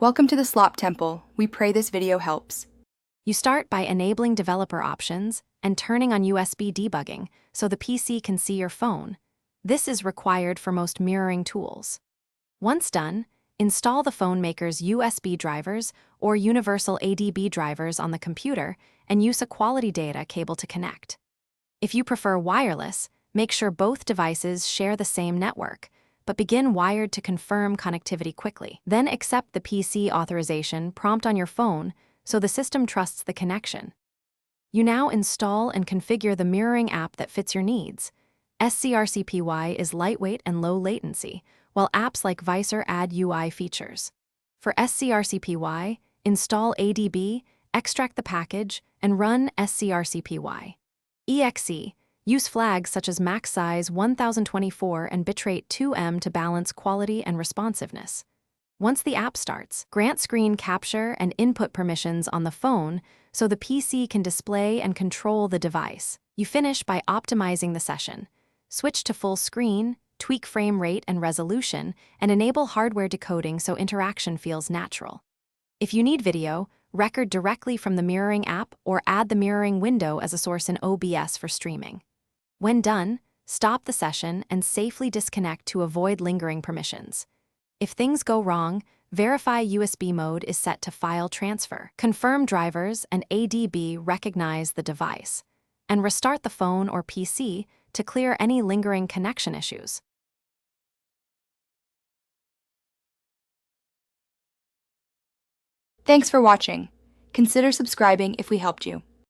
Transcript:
Welcome to the Slop Temple. We pray this video helps. You start by enabling developer options and turning on USB debugging so the PC can see your phone. This is required for most mirroring tools. Once done, install the phone maker's USB drivers or universal ADB drivers on the computer and use a quality data cable to connect. If you prefer wireless, make sure both devices share the same network, but begin wired to confirm connectivity quickly. Then accept the PC authorization prompt on your phone so the system trusts the connection. You now install and configure the mirroring app that fits your needs. SCRCPY is lightweight and low latency, while apps like Vicer add UI features. For SCRCPY, install ADB, extract the package, and run SCRCPY. EXE, use flags such as max size 1024 and bitrate 2M to balance quality and responsiveness. Once the app starts, grant screen capture and input permissions on the phone so the PC can display and control the device. You finish by optimizing the session. Switch to full screen, tweak frame rate and resolution, and enable hardware decoding so interaction feels natural. If you need video, record directly from the mirroring app or add the mirroring window as a source in OBS for streaming. When done, stop the session and safely disconnect to avoid lingering permissions. If things go wrong, verify USB mode is set to file transfer. Confirm drivers and ADB recognize the device, and restart the phone or PC to clear any lingering connection issues. Thanks for watching. Consider subscribing if we helped you.